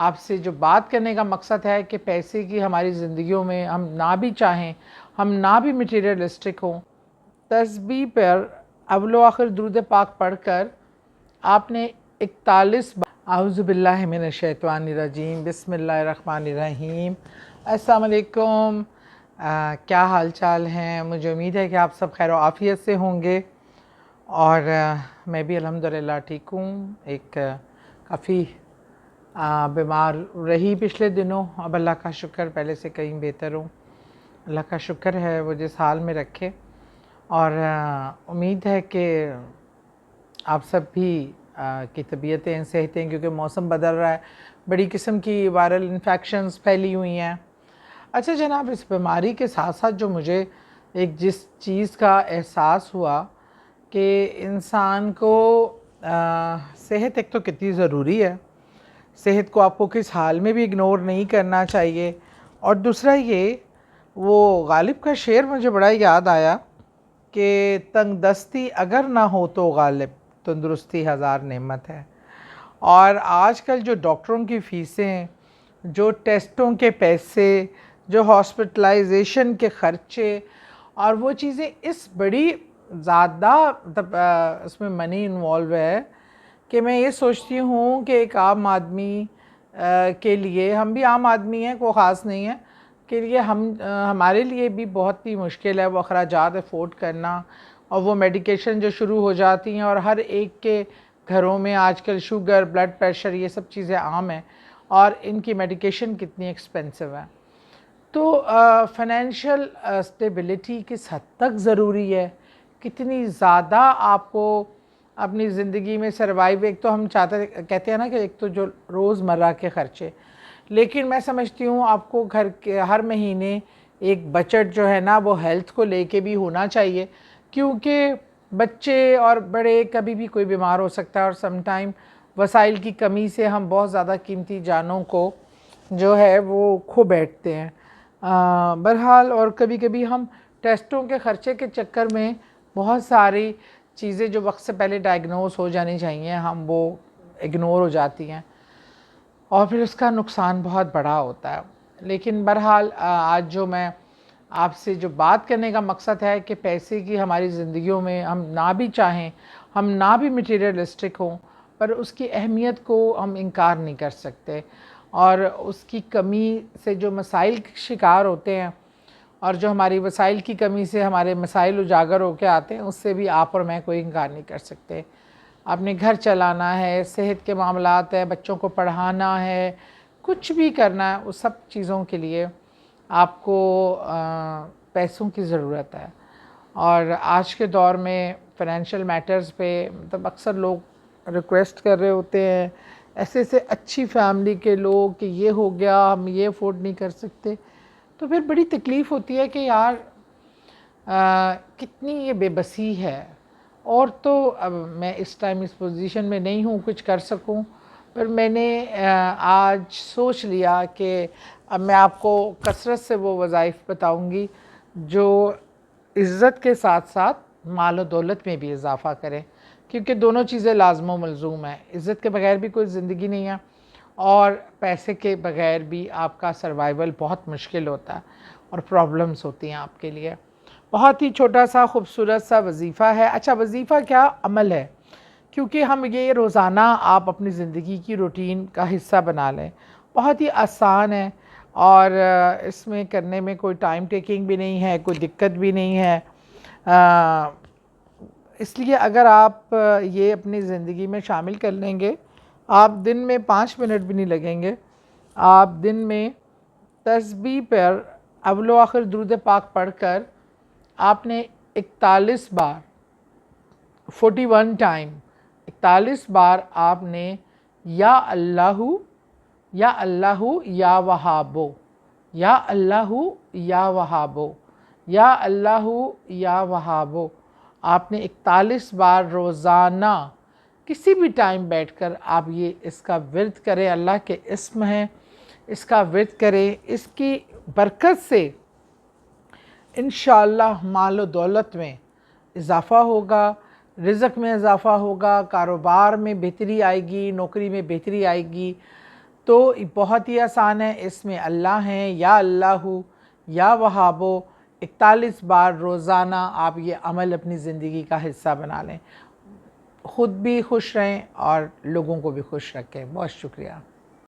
आपसे जो बात करने का मकसद है कि पैसे की हमारी ज़िंदगियों में हम ना भी चाहें, हम ना भी मटीरियलिस्टिक हों, तस्बीह पर अव्वलो आखिर दुरूद पाक पढ़कर आपने 41 बार आउज़ुबिल्लाहि मिनश्शैतानिर्रजीम बिस्मिल्लाहिर्रहमानिर्रहीम। अस्सलाम वालेकुम। क्या हाल चाल हैं? मुझे उम्मीद है कि आप सब खैर आफ़ियत से होंगे और मैं भी अल्हम्दुलिल्लाह ठीक हूँ। एक काफ़ी बीमार रही पिछले दिनों, अब अल्लाह का शुक्र पहले से कहीं बेहतर हूँ। अल्लाह का शुक्र है वो जिस हाल में रखे, और उम्मीद है कि आप सब भी की तबीयतें सेहतें, क्योंकि मौसम बदल रहा है, बड़ी किस्म की वायरल इन्फेक्शंस फैली हुई हैं। अच्छा जनाब, इस बीमारी के साथ साथ जो मुझे एक जिस चीज़ का एहसास हुआ कि इंसान को सेहत एक तो कितनी ज़रूरी है, सेहत को आपको किस हाल में भी इग्नोर नहीं करना चाहिए। और दूसरा ये, वो गालिब का शेर मुझे बड़ा याद आया कि तंगदस्ती अगर ना हो तो गालिब, तंदुरुस्ती हज़ार नेमत है। और आजकल जो डॉक्टरों की फ़ीसें, जो टेस्टों के पैसे, जो हॉस्पिटलाइजेशन के ख़र्चे और वो चीज़ें इस बड़ी ज़्यादा मतलब इसमें मनी इन्वॉल्व है कि मैं ये सोचती हूँ कि एक आम आदमी के लिए, हम भी आम आदमी हैं, कोई ख़ास नहीं है, के लिए हमारे लिए भी बहुत ही मुश्किल है वो अखराजात अफोर्ड करना। और वो मेडिकेशन जो शुरू हो जाती हैं, और हर एक के घरों में आजकल शुगर, ब्लड प्रेशर, ये सब चीज़ें आम हैं, और इनकी मेडिकेशन कितनी एक्सपेंसिव है। तो फाइनेंशियल स्टेबिलिटी किस हद तक ज़रूरी है, कितनी ज़्यादा आपको अपनी ज़िंदगी में सर्वाइव, एक तो हम कहते हैं ना कि एक तो जो रोज़मर्रा के ख़र्चे, लेकिन मैं समझती हूँ आपको घर के हर महीने एक बजट जो है ना वो हेल्थ को लेके भी होना चाहिए, क्योंकि बच्चे और बड़े कभी भी कोई बीमार हो सकता है, और समटाइम वसाइल की कमी से हम बहुत ज़्यादा कीमती जानों को जो है वो खो बैठते हैं। बहरहाल, और कभी कभी हम टेस्टों के ख़र्चे के चक्कर में बहुत सारी चीज़ें जो वक्त से पहले डायग्नोस हो जानी चाहिए, हम वो इग्नोर हो जाती हैं, और फिर उसका नुकसान बहुत बड़ा होता है। लेकिन बहरहाल आज जो मैं आपसे जो बात करने का मकसद है कि पैसे की हमारी ज़िंदगियों में हम ना भी चाहें, हम ना भी मटीरियलिस्टिक हों, पर उसकी अहमियत को हम इनकार नहीं कर सकते, और उसकी कमी से जो मसाइल के शिकार होते हैं, और जो हमारी वसाइल की कमी से हमारे मसाइल उजागर होकर आते हैं, उससे भी आप और मैं कोई इनकार नहीं कर सकते। अपने घर चलाना है, सेहत के मामलात है, बच्चों को पढ़ाना है, कुछ भी करना है, उस सब चीज़ों के लिए आपको पैसों की ज़रूरत है। और आज के दौर में फ़ाइनेंशियल मैटर्स पे मतलब अक्सर लोग रिक्वेस्ट कर रहे होते हैं, ऐसे ऐसे अच्छी फैमिली के लोग, कि ये हो गया, हम ये अफोर्ड नहीं कर सकते। तो फिर बड़ी तकलीफ़ होती है कि यार कितनी ये बेबसी है। और तो अब मैं इस टाइम इस पोजीशन में नहीं हूँ कुछ कर सकूँ, पर मैंने आज सोच लिया कि अब मैं आपको कसरत से वो वज़ाइफ बताऊँगी जो इज़्ज़त के साथ साथ माल और दौलत में भी इजाफ़ा करें, क्योंकि दोनों चीज़ें लाज़िम व मलज़ूम हैं। इज़्ज़त के बगैर भी कोई ज़िंदगी नहीं है, और पैसे के बगैर भी आपका सर्वाइवल बहुत मुश्किल होता है, और प्रॉब्लम्स होती हैं आपके लिए। बहुत ही छोटा सा खूबसूरत सा वजीफ़ा है। अच्छा, वजीफ़ा क्या, अमल है, क्योंकि हम ये रोज़ाना आप अपनी ज़िंदगी की रूटीन का हिस्सा बना लें। बहुत ही आसान है, और इसमें करने में कोई टाइम टेकिंग भी नहीं है, कोई दिक्कत भी नहीं है। इसलिए अगर आप ये अपनी ज़िंदगी में शामिल कर लेंगे, आप दिन में 5 मिनट भी नहीं लगेंगे। आप दिन में तस्बीह पर अव्वलो आखिर दुरूद पाक पढ़कर आपने 41 बार, 41 टाइम, 41 बार आपने या अल्लाहु या अल्लाहु या वहाबो, या अल्लाहु या वहाबो, या अल्लाहु या वहाबो, आपने 41 बार रोज़ाना किसी भी टाइम बैठकर आप ये इसका विर्द करें। अल्लाह के इस्म है, इसका विर्द करें। इसकी बरकत से इंशाअल्लाह माल व दौलत में इजाफ़ा होगा, रिज़्क़ में इजाफ़ा होगा, कारोबार में बेहतरी आएगी, नौकरी में बेहतरी आएगी। तो बहुत ही आसान है, इसमें अल्लाह हैं, या अल्लाहु या वहाबो 41 बार रोज़ाना आप ये अमल अपनी ज़िंदगी का हिस्सा बना लें। ख़ुद भी खुश रहें और लोगों को भी खुश रखें। बहुत शुक्रिया।